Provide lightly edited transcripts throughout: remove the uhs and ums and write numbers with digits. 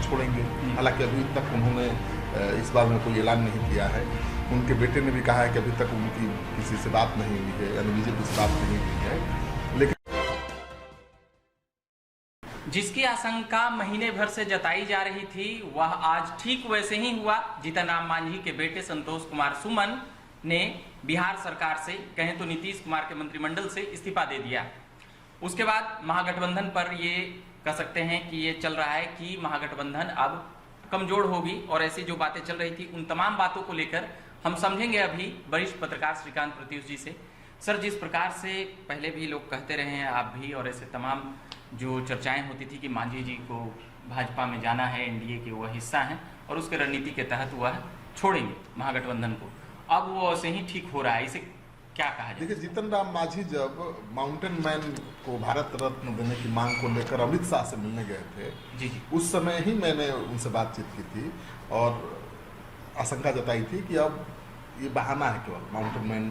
छोड़ेंगे। हालांकि अभी तक उन्होंने इस बारे में कोई ऐलान नहीं किया है। उनके बेटे ने भी कहा है कि अभी तक उनकी किसी से बात नहीं हुई है, यानी बीजेपी से बात नहीं हुई है। लेकिन जिसकी आशंका महीने भर से जताई जा रही थी वह आज ठीक वैसे ही हुआ। जीतन राम मांझी के बेटे संतोष कुमार सुमन ने बिहार सरकार से, कहें तो नीतीश कुमार के मंत्रिमंडल से इस्तीफा दे दिया। उसके बाद महागठबंधन पर ये कह सकते हैं कि ये चल रहा है कि महागठबंधन अब कमजोर होगी, और ऐसी जो बातें चल रही थी उन तमाम बातों को लेकर हम समझेंगे अभी वरिष्ठ पत्रकार श्रीकांत प्रत्युष जी से। सर, जिस प्रकार से पहले भी लोग कहते रहे हैं, आप भी, और ऐसे तमाम जो चर्चाएं होती थी कि मांझी जी को भाजपा में जाना है, एनडीए के वह हिस्सा हैं और उसके रणनीति के तहत वह छोड़ेंगे महागठबंधन को, अब वो ऐसे ही ठीक हो रहा है, इसे क्या कहा जाए? देखिए, जीतन राम मांझी जब माउंटेन मैन को भारत रत्न देने की मांग को लेकर अमित शाह से मिलने गए थे, जी, उस समय ही मैंने उनसे बातचीत की थी और आशंका जताई थी कि अब ये बहाना है केवल माउंटेन मैन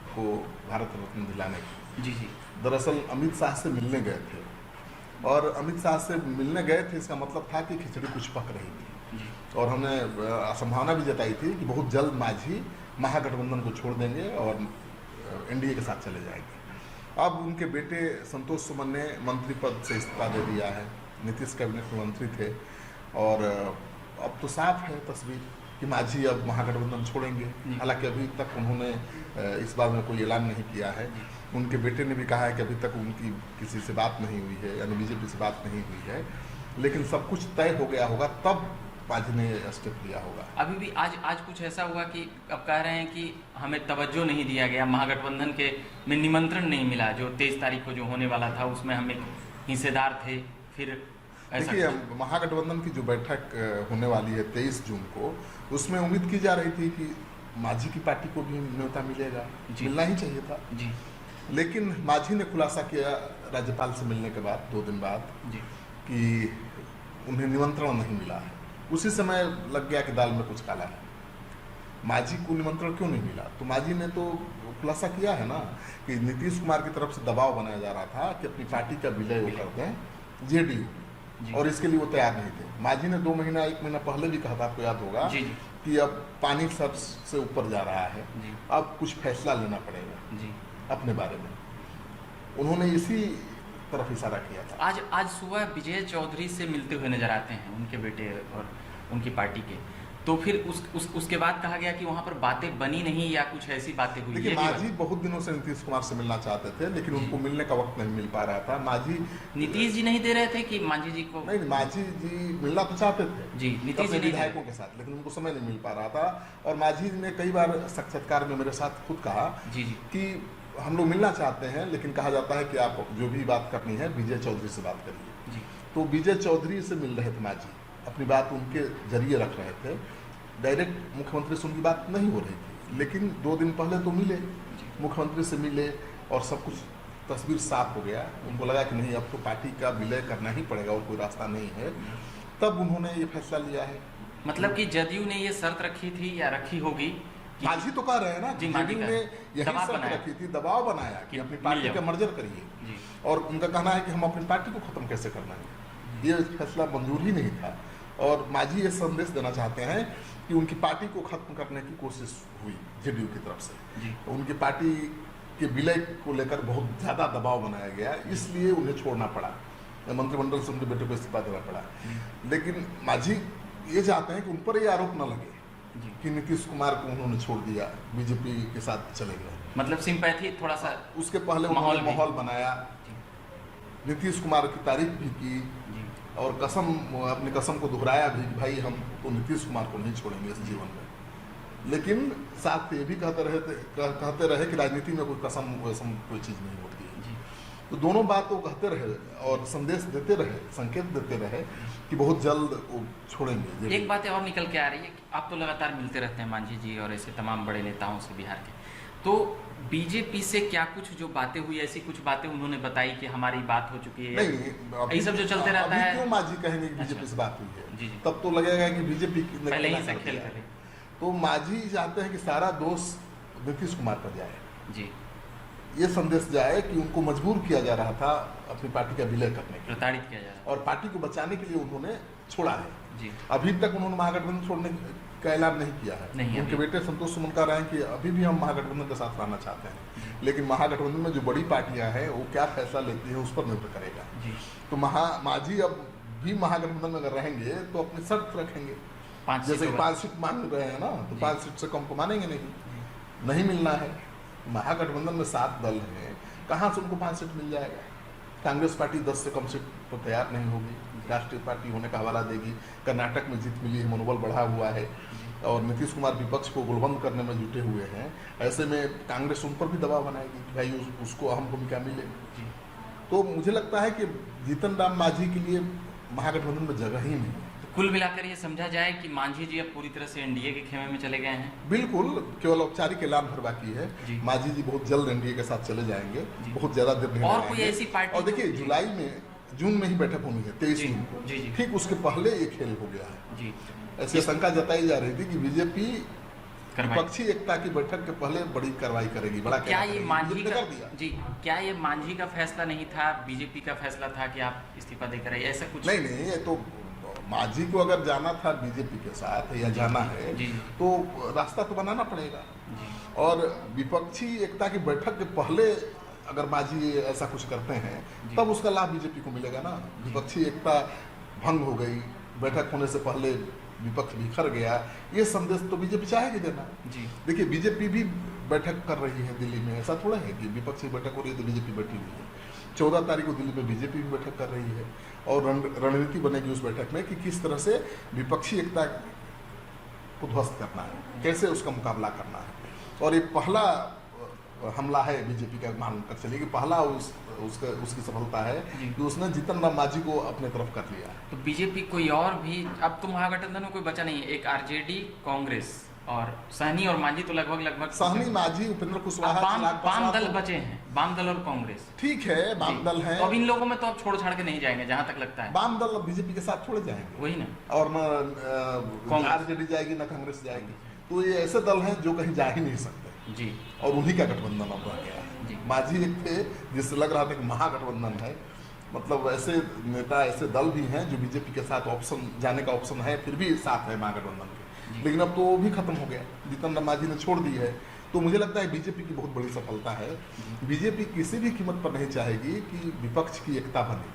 को भारत रत्न दिलाने की। जी। दरअसल अमित शाह से मिलने गए थे, और अमित शाह से मिलने गए थे इसका मतलब था कि खिचड़ी कुछ पक रही थी जी। और हमने संभावना भी जताई थी कि बहुत जल्द मांझी महागठबंधन को छोड़ देंगे और एनडीए के साथ चले जाएंगे। अब उनके बेटे संतोष सुमन ने मंत्री पद से इस्तीफा दे दिया है। नीतीश कैबिनेट में मंत्री थे और अब तो साफ है तस्वीर कि मांझी अब महागठबंधन छोड़ेंगे। हालांकि अभी तक उन्होंने इस बारे में कोई ऐलान नहीं किया है। उनके बेटे ने भी कहा है कि अभी तक उनकी किसी से बात नहीं हुई है, यानी बीजेपी से बात नहीं हुई है। लेकिन सब कुछ तय हो गया होगा तब मांझी ने स्टेप लिया होगा। अभी भी आज कुछ ऐसा हुआ कि अब कह रहे हैं कि हमें तवज्जो नहीं दिया गया, महागठबंधन के में निमंत्रण नहीं मिला, जो 23 तारीख को जो होने वाला था उसमें हम एक हिस्सेदार थे। फिर देखिए, महागठबंधन की जो बैठक होने वाली है 23 जून को, उसमें उम्मीद की जा रही थी कि मांझी की पार्टी को भी न्योता मिलेगा, मिलना ही चाहिए था जी। लेकिन मांझी ने खुलासा किया राज्यपाल से मिलने के बाद 2 दिन बाद जी कि उन्हें निमंत्रण नहीं मिला है। उसी समय लग गया कि दाल में कुछ काला है, मांझी को निमंत्रण क्यों नहीं मिला। तो मांझी ने तो खुलासा किया है ना कि नीतीश कुमार की तरफ से दबाव बनाया जा रहा था कि अपनी पार्टी का विलय वो कर दें जेडीयू, और इसके लिए वो तैयार नहीं थे। मांझी ने 1 महीना पहले भी कहा था, आपको याद होगा, कि अब पानी सबसे ऊपर जा रहा है, अब कुछ फैसला लेना पड़ेगा अपने बारे में। उन्होंने इसी तरफ इशारा किया था। आज सुबह विजय चौधरी से मिलते हुए नजर आते हैं उनके बेटे और उनकी पार्टी के, तो फिर उसके बाद कहा गया कि वहां पर बातें बनी नहीं या कुछ ऐसी बातें हुई। देखिए, मांझी बहुत दिनों से नीतीश कुमार से मिलना चाहते थे, लेकिन उनको मिलने का वक्त नहीं मिल पा रहा था। मांझी नीतीश जी नहीं दे रहे थे कि मांझी जी को? नहीं, मांझी जी मिलना तो चाहते थे जी, नीतीश जी विधायकों के साथ, लेकिन उनको समय नहीं मिल पा रहा था। और मांझी ने कई बार साक्षात्कार में मेरे साथ खुद कहा कि हम लोग मिलना चाहते हैं, लेकिन कहा जाता है कि आप जो भी बात करनी है विजय चौधरी से बात करिए। तो विजय चौधरी से मिल रहे थे मांझी, अपनी बात उनके जरिए रख रहे थे, डायरेक्ट मुख्यमंत्री से उनकी बात नहीं हो रही थी। लेकिन 2 दिन पहले तो मिले, मुख्यमंत्री से मिले और सब कुछ तस्वीर साफ हो गया। उनको लगा कि नहीं, अब तो पार्टी का विलय करना ही पड़ेगा और कोई रास्ता नहीं है। तब उन्होंने ये फैसला लिया है। मतलब कि जदयू ने ये शर्त रखी थी या रखी होगी? मांझी तो कह रहे हैं ना, जदयू ने यही शर्त रखी थी, दबाव बनाया कि अपनी पार्टी का मर्जर करिए, और उनका कहना है कि हम अपनी पार्टी को खत्म कैसे करना है। ये फैसला मंजूर ही नहीं था। और मांझी ये संदेश देना चाहते हैं कि उनकी पार्टी को खत्म करने की कोशिश हुई जेडीयू की तरफ से। उनकी पार्टी के विलय को लेकर बहुत ज़्यादा दबाव बनाया गया, इसलिए उन्हें छोड़ना पड़ा, मंत्रिमंडल से उनके बेटे को इस्तीफा देना पड़ा। लेकिन मांझी ये चाहते हैं कि उन पर ये आरोप न लगे कि नीतीश कुमार को उन्होंने छोड़ दिया, बीजेपी के साथ चले गए। मतलब सिंपैथी थोड़ा सा उसके पहले उन्होंने माहौल बनाया, नीतीश कुमार की तारीफ भी की और अपनी कसम को दोहराया भी कि भाई हम तो नीतीश कुमार को नहीं छोड़ेंगे इस जीवन में। लेकिन साथ ये भी कहते रहे कि राजनीति में कोई कसम वसम कोई चीज़ नहीं होती है। तो दोनों बात वो कहते रहे और संदेश देते रहे, संकेत देते रहे कि बहुत जल्द वो छोड़ेंगे। एक बात और निकल के आ रही है कि आप तो लगातार मिलते रहते हैं मांझी जी और ऐसे तमाम बड़े नेताओं से बिहार के, तो बीजेपी से क्या कुछ जो बातें हुई, ऐसी कुछ बातें उन्होंने बताई कि हमारी बात हो चुकी है? नहीं, ये सब जो चलते रहता है। क्यों मांझी कहेंगे कि बीजेपी से बात हुई है? तब तो लगेगा कि बीजेपी पहले ही से खेल करे। तो मांझी चाहते हैं कि सारा दोष नीतीश कुमार पर जाए। जी, ये संदेश जाए कि उनको मजबूर किया जा रहा था अपनी पार्टी का विलय करने के लिए, प्रताड़ित किया जा रहा और पार्टी को बचाने के लिए उन्होंने छोड़ा है जी। अभी तक उन्होंने महागठबंधन छोड़ने का ऐलान नहीं किया है। नहीं, उनके बेटे संतोष सुमन कह रहे हैं कि अभी भी हम महागठबंधन के साथ रहना चाहते हैं, लेकिन महागठबंधन में जो बड़ी पार्टियां हैं वो क्या फैसला लेती है उस पर निर्भर करेगा जी। तो मांझी अब भी महागठबंधन में अगर रहेंगे तो अपनी शर्त रखेंगे, 5 जैसे सीटों 5 सीट मांग रहे हैं ना, तो 5 सीट से कम को मानेंगे नहीं मिलना है। महागठबंधन में 7 दल हैं, कहाँ से उनको 5 सीट मिल जाएगा? कांग्रेस पार्टी 10 से कम सीट पर तैयार नहीं होगी, राष्ट्रीय पार्टी होने का हवाला देगी। कर्नाटक में जीत मिली है, मनोबल बढ़ा हुआ है, और नीतीश कुमार विपक्ष को गुलबंद करने में जुटे हुए हैं। ऐसे में कांग्रेस उन पर भी दबाव बनाएगी कि भाई उसको अहम भूमिका मिले। तो मुझे लगता है कि जीतन राम मांझी के लिए महागठबंधन में जगह ही नहीं है। कुल मिलाकर ये समझा जाए कि मांझी जी अब पूरी तरह से एनडीए के खेमे में चले गए हैं। बिल्कुल, केवल औपचारिक ऐलान भर बाकी है। मांझी जी बहुत जल्द एनडीए के साथ चले जाएंगे, बहुत ज्यादा देर नहीं और कोई ऐसी पार्टी, और देखिए जून में ही बैठक होनी है 23 जून को, ठीक उसके पहले ये खेल हो गया है। ऐसी आशंका जताई जा रही थी कि बीजेपी विपक्षी एकता की बैठक के पहले बड़ी कार्रवाई करेगी। बड़ा क्या ये मांझी का जी, क्या ये मांझी का फैसला नहीं था, बीजेपी का फैसला था कि आप इस्तीफा देकर आइए, ऐसा कुछ? नहीं, ये तो मांझी को अगर जाना था बीजेपी के साथ या जाना है तो रास्ता तो बनाना पड़ेगा। और विपक्षी एकता की बैठक के पहले अगर मांझी ऐसा कुछ करते हैं तब उसका लाभ बीजेपी को मिलेगा ना। विपक्षी एकता भंग हो गई, बैठक होने से पहले विपक्ष बिखर गया, ये संदेश तो बीजेपी चाहेगी देना। देखिए बीजेपी भी बैठक कर रही है दिल्ली में, ऐसा थोड़ा है कि विपक्षी बैठक हो रही है तो बीजेपी बैठी हुई है। 14 तारीख को दिल्ली में बीजेपी भी बैठक कर रही है, और रणनीति बनेगी उस बैठक में कि किस तरह से विपक्षी एकता को ध्वस्त करना है, कैसे उसका मुकाबला करना है। और ये पहला हमला है बीजेपी का, मानकर चलिए कि पहला उसकी सफलता है कि उसने जीतन राम मांझी को अपने तरफ कर लिया। तो बीजेपी कोई और भी, अब तो महागठबंधन में कोई बचा नहीं है, एक आरजेडी, कांग्रेस और सहनी और मांझी तो लगभग सहनी, मांझी, उपेंद्र कुशवाहा, वाम दल बचे हैं, वाम दल और कांग्रेस। ठीक है, वाम दल है, तो अब इन लोगों में तो अब छोड़ छाड़ के नहीं जाएंगे जहां तक लगता है। वाम दल बीजेपी के साथ छोड़ जाएंगे, वही ना, और न आरजेडी जाएगी न कांग्रेस जाएगी। तो ये ऐसे दल हैं जो कहीं जा ही नहीं सकते जी, और उन्हीं का गठबंधन अब रह गया है। मांझी एक थे जिससे लग रहा था कि महागठबंधन है, मतलब ऐसे नेता, ऐसे दल भी हैं जो बीजेपी के साथ ऑप्शन जाने का ऑप्शन है, फिर भी साथ है महागठबंधन के, लेकिन अब तो वो भी खत्म हो गया, जीतन राम मांझी ने छोड़ दी है। तो मुझे लगता है बीजेपी की बहुत बड़ी सफलता है। बीजेपी किसी भी कीमत पर नहीं चाहेगी कि विपक्ष की एकता बने,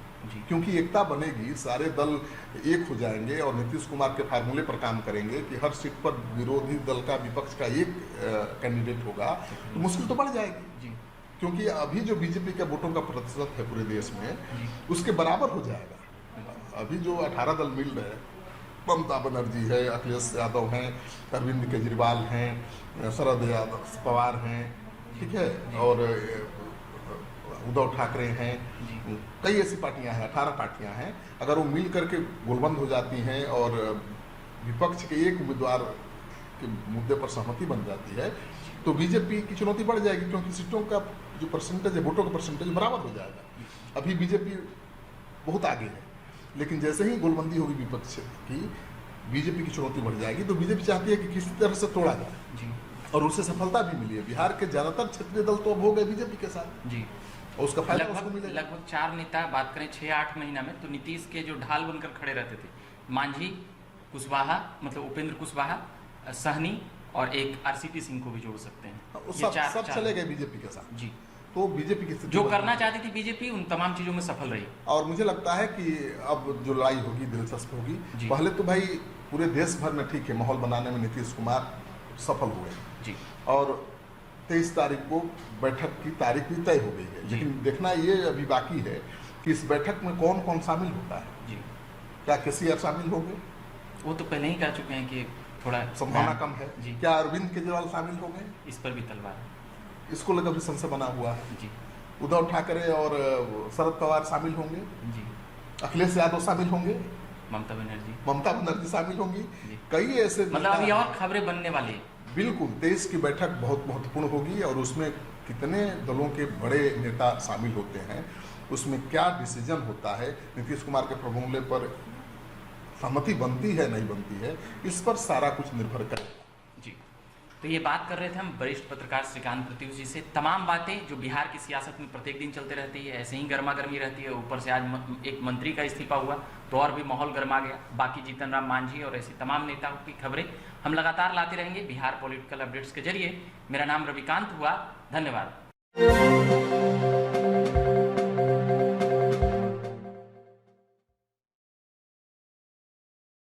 क्योंकि एकता बनेगी, सारे दल एक हो जाएंगे और नीतीश कुमार के फार्मूले पर काम करेंगे कि हर सीट पर विरोधी दल का, विपक्ष का एक कैंडिडेट होगा, तो मुश्किल तो बढ़ जाएगी। क्योंकि अभी जो बीजेपी का वोटों का प्रतिशत है पूरे देश में, उसके बराबर हो जाएगा। अभी जो 18 दल मिल रहे हैं, ममता बनर्जी है, अखिलेश यादव हैं, अरविंद केजरीवाल हैं, शरद यादव पवार हैं, ठीक है, और उद्धव ठाकरे हैं, कई ऐसी पार्टियां हैं, 18 पार्टियां हैं। अगर वो मिल करके गोलबंद हो जाती हैं और विपक्ष के एक उम्मीदवार के मुद्दे पर सहमति बन जाती है, तो बीजेपी की चुनौती बढ़ जाएगी, क्योंकि सीटों का जो परसेंटेज है, वोटों का परसेंटेज बराबर हो जाएगा। अभी बीजेपी बहुत आगे है, लेकिन जैसे ही गोलबंदी होगी विपक्ष की, बीजेपी की चुनौती बढ़ जाएगी। तो बीजेपी चाहती है कि किसी तरह से तोड़ा जाए, और उससे सफलता भी मिली है। बिहार के ज्यादातर क्षेत्रीय दल तो अब हो गए बीजेपी के साथ जी, और उसका फायदा उसको मिलेगा। लगभग 4 नेता, बात करें 6-8 महीना में, तो नीतीश के जो ढाल बनकर खड़े रहते थे, मांझी, कुशवाहा, मतलब उपेंद्र कुशवाहा, सहनी और एक आरसीपी सिंह को भी जोड़ सकते हैं। सब चले गए बीजेपी के साथ जी। तो बीजेपी की जो करना चाहती थी बीजेपी, उन तमाम चीजों में सफल रही। और मुझे लगता है कि अब जो लड़ाई होगी दिलचस्प होगी। पहले तो भाई पूरे देश भर में ठीक है, माहौल बनाने में नीतीश कुमार सफल हुए जी, और 23 तारीख को बैठक की तारीख भी तय हो गई है, लेकिन देखना ये अभी बाकी है कि इस बैठक में कौन कौन शामिल होता है जी। क्या केसीआर शामिल होंगे? वो तो पहले ही कह चुके हैं कि थोड़ा संभावना कम है जी। क्या अरविंद केजरीवाल शामिल होंगे? इस पर भी तलवार है, इसको लेकर भी संशय बना हुआ है जी। उद्धव ठाकरे और शरद पवार शामिल होंगे जी। अखिलेश यादव शामिल होंगे, ममता बनर्जी शामिल होंगी, कई ऐसे, मतलब अभी और खबरें बनने वाली है। बिल्कुल, देश की बैठक बहुत महत्वपूर्ण होगी, और उसमें कितने दलों के बड़े नेता शामिल होते हैं, उसमें क्या डिसीजन होता है, नीतीश कुमार के फॉर्मूले पर सहमति बनती है नहीं बनती है, इस पर सारा कुछ निर्भर करेगा जी। तो ये बात कर रहे थे हम वरिष्ठ पत्रकार श्रीकांत प्रत्युष जी से। तमाम बातें जो बिहार की सियासत में प्रत्येक दिन चलते रहती है, ऐसे ही गर्मा गर्मी रहती है। ऊपर से आज एक मंत्री का इस्तीफा हुआ तो और भी माहौल गर्मा गया। बाकी जीतन राम मांझी और ऐसी तमाम नेताओं की खबरें हम लगातार लाते रहेंगे बिहार पॉलिटिकल अपडेट्स के जरिए। मेरा नाम रविकांत हुआ, धन्यवाद।